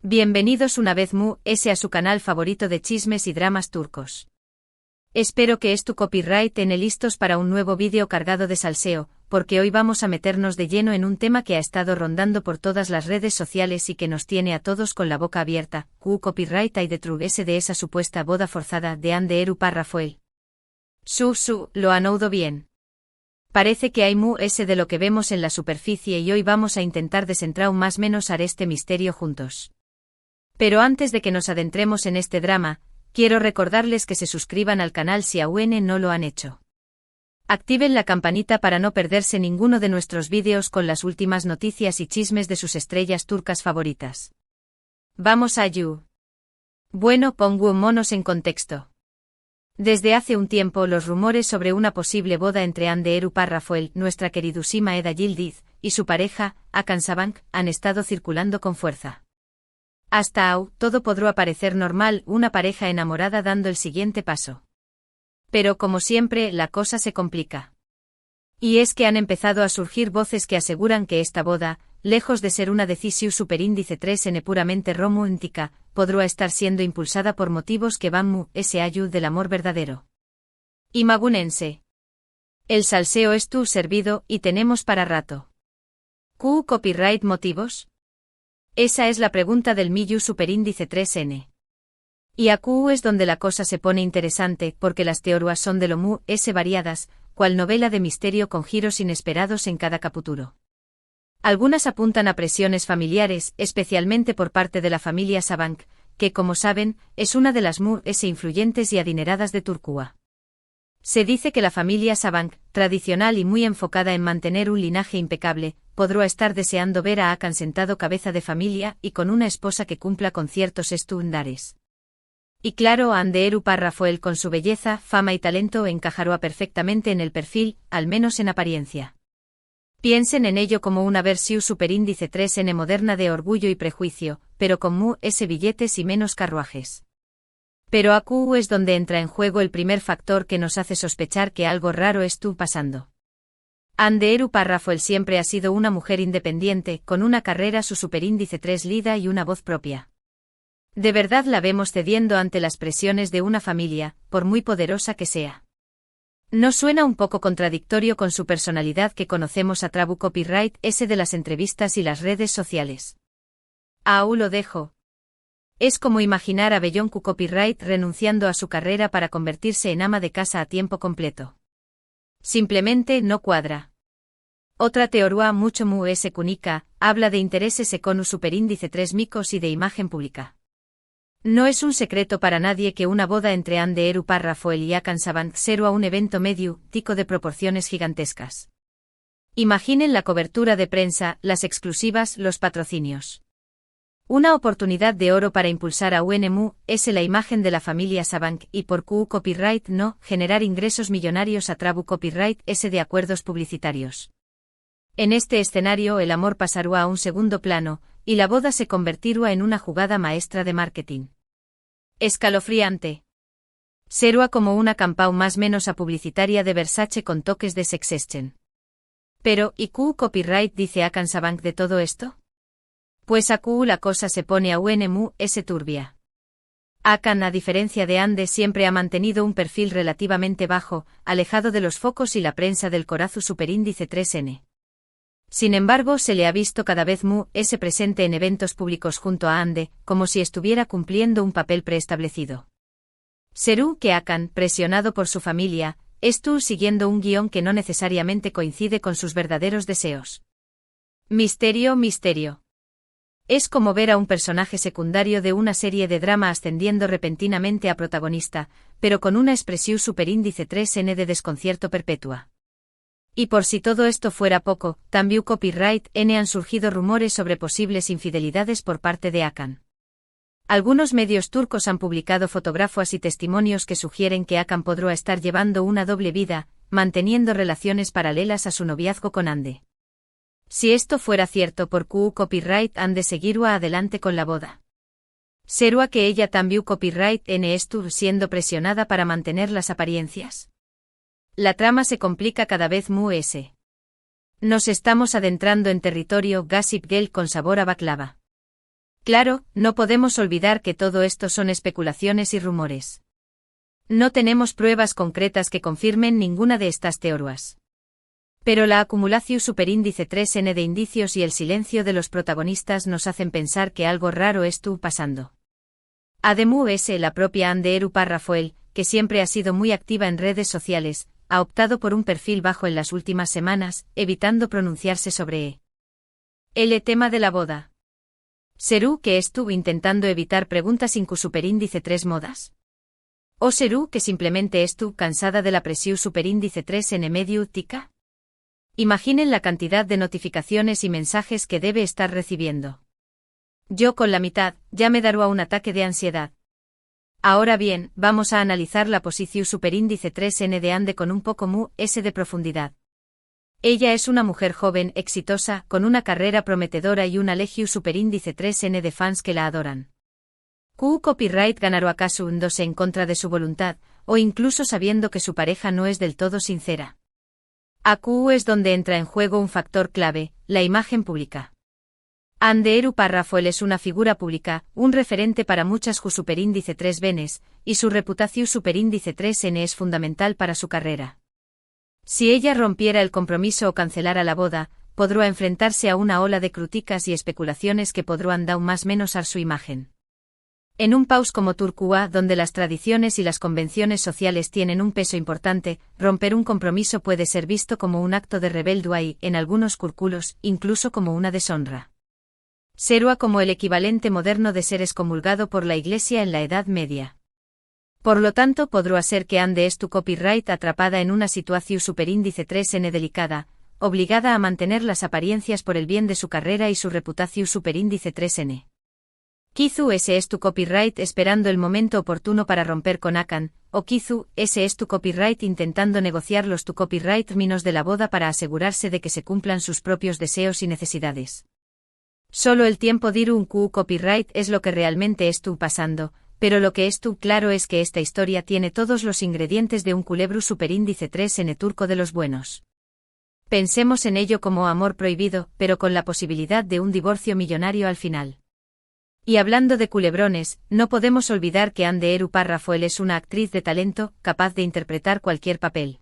Bienvenidos una vez a su canal favorito de chismes y dramas turcos. Espero que tu copyright tiene listos para un nuevo vídeo cargado de salseo, porque hoy vamos a meternos de lleno en un tema que ha estado rondando por todas las redes sociales y que nos tiene a todos con la boca abierta. Copyright hay detrás de esa supuesta boda forzada de Hande Erupar Rafael. Lo han oído bien. Parece que hay de lo que vemos en la superficie y hoy vamos a intentar desentrar más menos este misterio juntos. Pero antes de que nos adentremos en este drama, quiero recordarles que se suscriban al canal si aún no lo han hecho. Activen la campanita para no perderse ninguno de nuestros vídeos con las últimas noticias y chismes de sus estrellas turcas favoritas. Vamos a Bueno, pongámonos en contexto. Desde hace un tiempo los rumores sobre una posible boda entre Hande Erupar Rafael, nuestra queridísima Eda Yildiz, y su pareja, Hakan Sabank, han estado circulando con fuerza. Hasta ahora, todo podrá parecer normal, una pareja enamorada dando el siguiente paso. Pero como siempre, la cosa se complica. Y es que han empezado a surgir voces que aseguran que esta boda, lejos de ser una decisión superíndice 3N puramente romántica, podrá estar siendo impulsada por motivos que van ese ayud del amor verdadero. Imagúnense. El salseo es servido y tenemos para rato. Copyright motivos? Esa es la pregunta del Miyu superíndice 3N. Y aquí es donde la cosa se pone interesante, porque las teorías son de lo variadas, cual novela de misterio con giros inesperados en cada capítulo. Algunas apuntan a presiones familiares, especialmente por parte de la familia Sabank, que como saben, es una de las influyentes y adineradas de Turquía. Se dice que la familia Sabank, tradicional y muy enfocada en mantener un linaje impecable, podrá estar deseando ver a Hakan sentado cabeza de familia y con una esposa que cumpla con ciertos estándares. Y claro, Hande Erupar Rafael con su belleza, fama y talento encajará perfectamente en el perfil, al menos en apariencia. Piensen en ello como una versión superíndice 3N moderna de Orgullo y Prejuicio, pero con billetes y menos carruajes. Pero aquí es donde entra en juego el primer factor que nos hace sospechar que algo raro pasando. Hande Erupar Rafael siempre ha sido una mujer independiente, con una carrera su superíndice 3 lida y una voz propia. De verdad la vemos cediendo ante las presiones de una familia, por muy poderosa que sea. ¿No suena un poco contradictorio con su personalidad que conocemos a través copyright de las entrevistas y las redes sociales? Aún lo dejo. Es como imaginar a Bellonku Copyright renunciando a su carrera para convertirse en ama de casa a tiempo completo. Simplemente no cuadra. Otra teoría mucho cúnica, habla de intereses con un superíndice 3 micos y de imagen pública. No es un secreto para nadie que una boda entre Hande Erupar Rafael y Hakan Sabank será un evento mediático de proporciones gigantescas. Imaginen la cobertura de prensa, las exclusivas, los patrocinios. Una oportunidad de oro para impulsar a la imagen de la familia Sabank y por copyright generar ingresos millonarios a través copyright de acuerdos publicitarios. En este escenario el amor pasará a un segundo plano, y la boda se convertirá en una jugada maestra de marketing. Escalofriante. Será como una campaña más menos a publicitaria de Versace con toques de sexestion. Pero, ¿y copyright dice Hakan Sabank de todo esto? Pues aquí la cosa se pone aún turbia. Hakan, a diferencia de Hande, siempre ha mantenido un perfil relativamente bajo, alejado de los focos y la prensa del corazón superíndice 3N. Sin embargo, se le ha visto cada vez presente en eventos públicos junto a Hande, como si estuviera cumpliendo un papel preestablecido. Será que Hakan, presionado por su familia, siguiendo un guión que no necesariamente coincide con sus verdaderos deseos. Misterio. Es como ver a un personaje secundario de una serie de drama ascendiendo repentinamente a protagonista, pero con una expresión superíndice 3N de desconcierto perpetua. Y por si todo esto fuera poco, también copyright han surgido rumores sobre posibles infidelidades por parte de Hakan. Algunos medios turcos han publicado fotografías y testimonios que sugieren que Hakan podrá estar llevando una doble vida, manteniendo relaciones paralelas a su noviazgo con Hande. Si esto fuera cierto, por copyright han de seguir adelante con la boda. ¿Será que ella también copyright estuvo siendo presionada para mantener las apariencias? La trama se complica cada vez más. Nos estamos adentrando en territorio Gossip Girl con sabor a baklava. Claro, no podemos olvidar que todo esto son especulaciones y rumores. No tenemos pruebas concretas que confirmen ninguna de estas teorías. Pero la acumulación superíndice 3n de indicios y el silencio de los protagonistas nos hacen pensar que algo raro estuvo pasando. Además, la propia Anderu Parrafoel, que siempre ha sido muy activa en redes sociales, ha optado por un perfil bajo en las últimas semanas, evitando pronunciarse sobre el tema de la boda. ¿Serú que estuvo intentando evitar preguntas sin superíndice 3 modas? ¿O serú que simplemente estuvo cansada de la presión superíndice 3 en medio tica? Imaginen la cantidad de notificaciones y mensajes que debe estar recibiendo. Yo con la mitad, ya me dará un ataque de ansiedad. Ahora bien, vamos a analizar la posición superíndice 3n de Ande con un poco de profundidad. Ella es una mujer joven, exitosa, con una carrera prometedora y una legión superíndice 3n de fans que la adoran. Q copyright ganará acaso hundose en contra de su voluntad, o incluso sabiendo que su pareja no es del todo sincera. Aquí es donde entra en juego un factor clave, la imagen pública. Anderu Parrafoel es una figura pública, un referente para muchas Ju superíndice 3 venes, y su reputación superíndice 3n es fundamental para su carrera. Si ella rompiera el compromiso o cancelara la boda, podrá enfrentarse a una ola de críticas y especulaciones que podrán dar más menos a su imagen. En un país como Turquía, donde las tradiciones y las convenciones sociales tienen un peso importante, romper un compromiso puede ser visto como un acto de rebeldía y, en algunos círculos, incluso como una deshonra. Será como el equivalente moderno de ser excomulgado por la Iglesia en la Edad Media. Por lo tanto, podrá ser que Ande es tu copyright atrapada en una situación superíndice 3n delicada, obligada a mantener las apariencias por el bien de su carrera y su reputación superíndice 3n. Quizú ese es tu copyright esperando el momento oportuno para romper con Akan, o quizú ese es tu copyright intentando negociar los tu copyright términos de la boda para asegurarse de que se cumplan sus propios deseos y necesidades. Solo el tiempo dirá un Q copyright es lo que realmente estuvo pasando, pero lo que estuvo claro es que esta historia tiene todos los ingredientes de un culebro superíndice 3n turco de los buenos. Pensemos en ello como amor prohibido, pero con la posibilidad de un divorcio millonario al final. Y hablando de culebrones, no podemos olvidar que Anderu Parrafoel es una actriz de talento, capaz de interpretar cualquier papel.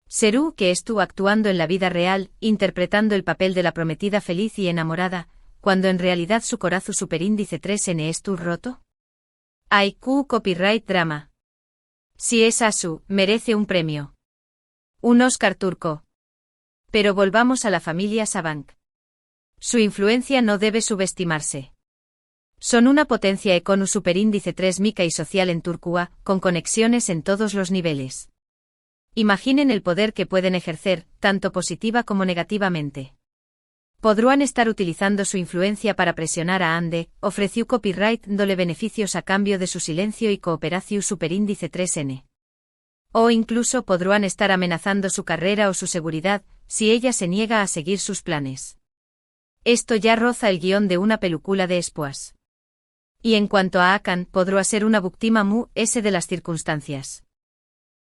¿Serú que estuvo actuando en la vida real, interpretando el papel de la prometida feliz y enamorada, cuando en realidad su corazón superíndice 3n estuvo roto? IQ Copyright Drama. Si es Asu, merece un premio. Un Oscar turco. Pero volvamos a la familia Sabank. Su influencia no debe subestimarse. Son una potencia económica superíndice 3 mica y social en Turquía, con conexiones en todos los niveles. Imaginen el poder que pueden ejercer, tanto positiva como negativamente. Podrán estar utilizando su influencia para presionar a Ande, ofreció copyright dándole beneficios a cambio de su silencio y cooperación superíndice 3n. O incluso podrán estar amenazando su carrera o su seguridad, si ella se niega a seguir sus planes. Esto ya roza el guión de una película de espías. Y en cuanto a Akan, podrá ser una víctima de las circunstancias.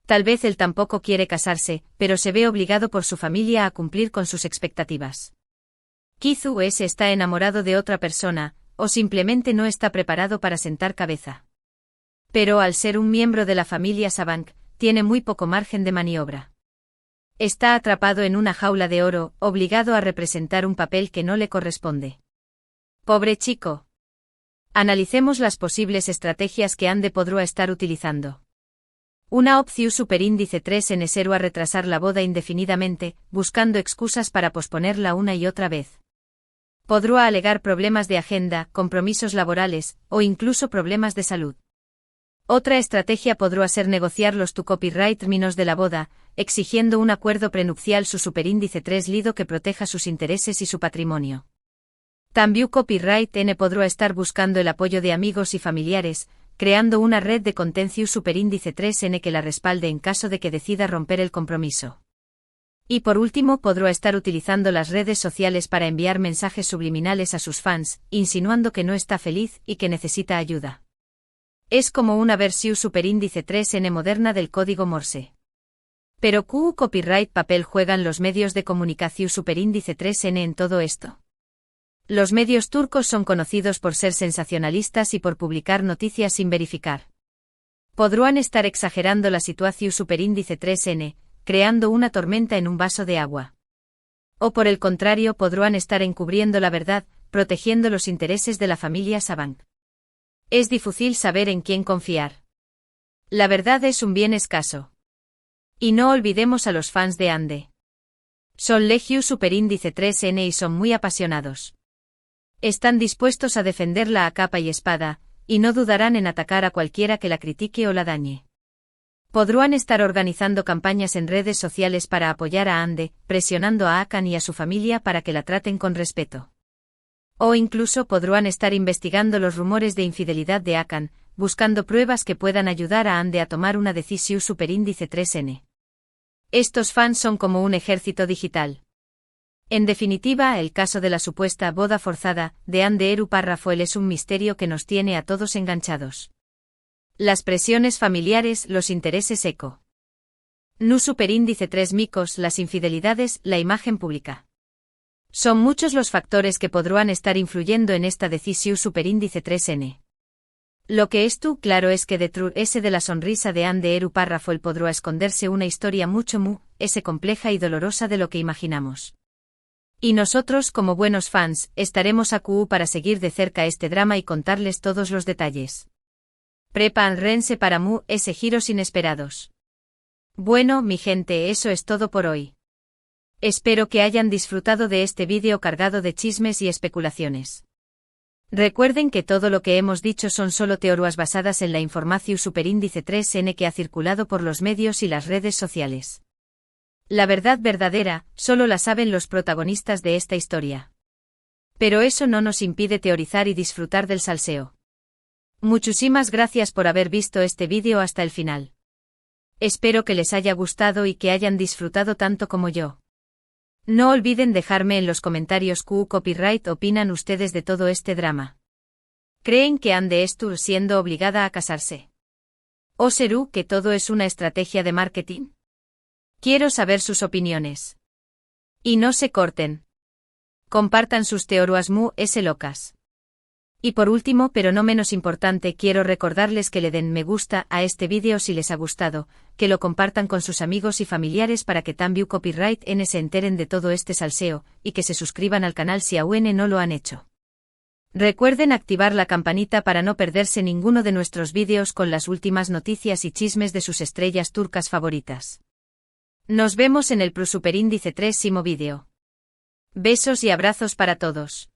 Tal vez él tampoco quiere casarse, pero se ve obligado por su familia a cumplir con sus expectativas. Quizú está enamorado de otra persona, o simplemente no está preparado para sentar cabeza. Pero al ser un miembro de la familia Sabank, tiene muy poco margen de maniobra. Está atrapado en una jaula de oro, obligado a representar un papel que no le corresponde. Pobre chico. Analicemos las posibles estrategias que Ande podrá estar utilizando. Una opción superíndice 3n será retrasar la boda indefinidamente, buscando excusas para posponerla una y otra vez. Podrá alegar problemas de agenda, compromisos laborales, o incluso problemas de salud. Otra estrategia podrá ser negociar los tu copyright términos de la boda, exigiendo un acuerdo prenupcial su superíndice 3 lido que proteja sus intereses y su patrimonio. También copyright N podrá estar buscando el apoyo de amigos y familiares, creando una red de contención superíndice 3n que la respalde en caso de que decida romper el compromiso. Y por último podrá estar utilizando las redes sociales para enviar mensajes subliminales a sus fans, insinuando que no está feliz y que necesita ayuda. Es como una versión superíndice 3n moderna del código Morse. Pero ¿qué copyright papel juegan los medios de comunicación superíndice 3n en todo esto? Los medios turcos son conocidos por ser sensacionalistas y por publicar noticias sin verificar. Podrían estar exagerando la situación superíndice 3N, creando una tormenta en un vaso de agua. O por el contrario podrían estar encubriendo la verdad, protegiendo los intereses de la familia Sabank. Es difícil saber en quién confiar. La verdad es un bien escaso. Y no olvidemos a los fans de Ande. Son Legiu superíndice 3N y son muy apasionados. Están dispuestos a defenderla a capa y espada, y no dudarán en atacar a cualquiera que la critique o la dañe. Podrían estar organizando campañas en redes sociales para apoyar a Ande, presionando a Hakan y a su familia para que la traten con respeto. O incluso podrían estar investigando los rumores de infidelidad de Hakan, buscando pruebas que puedan ayudar a Ande a tomar una decisión superíndice 3N. Estos fans son como un ejército digital. En definitiva, el caso de la supuesta boda forzada de Hande Eru Parrafoel es un misterio que nos tiene a todos enganchados. Las presiones familiares, los intereses eco. Nu superíndice 3 micos, las infidelidades, la imagen pública. Son muchos los factores que podrían estar influyendo en esta decisión superíndice 3N. Lo que es tú claro es que detrás de la sonrisa de Hande Eru Parrafoel podrá esconderse una historia mucho compleja y dolorosa de lo que imaginamos. Y nosotros como buenos fans, estaremos aquí para seguir de cerca este drama y contarles todos los detalles. Prepárense para ese giros inesperados. Bueno, mi gente, eso es todo por hoy. Espero que hayan disfrutado de este vídeo cargado de chismes y especulaciones. Recuerden que todo lo que hemos dicho son solo teorías basadas en la información superíndice 3N que ha circulado por los medios y las redes sociales. La verdad verdadera, solo la saben los protagonistas de esta historia. Pero eso no nos impide teorizar y disfrutar del salseo. Muchísimas gracias por haber visto este vídeo hasta el final. Espero que les haya gustado y que hayan disfrutado tanto como yo. No olviden dejarme en los comentarios qué copyright opinan ustedes de todo este drama. ¿Creen que Hande estuvo siendo obligada a casarse? ¿O será que todo es una estrategia de marketing? Quiero saber sus opiniones. Y no se corten. Compartan sus teorías locas. Y por último, pero no menos importante, quiero recordarles que le den me gusta a este vídeo si les ha gustado, que lo compartan con sus amigos y familiares para que también copyright N se enteren de todo este salseo, y que se suscriban al canal si aún no lo han hecho. Recuerden activar la campanita para no perderse ninguno de nuestros vídeos con las últimas noticias y chismes de sus estrellas turcas favoritas. Nos vemos en el superíndice 3º vídeo. Besos y abrazos para todos.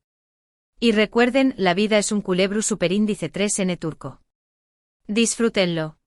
Y recuerden, la vida es un culebro superíndice 3N turco. Disfrútenlo.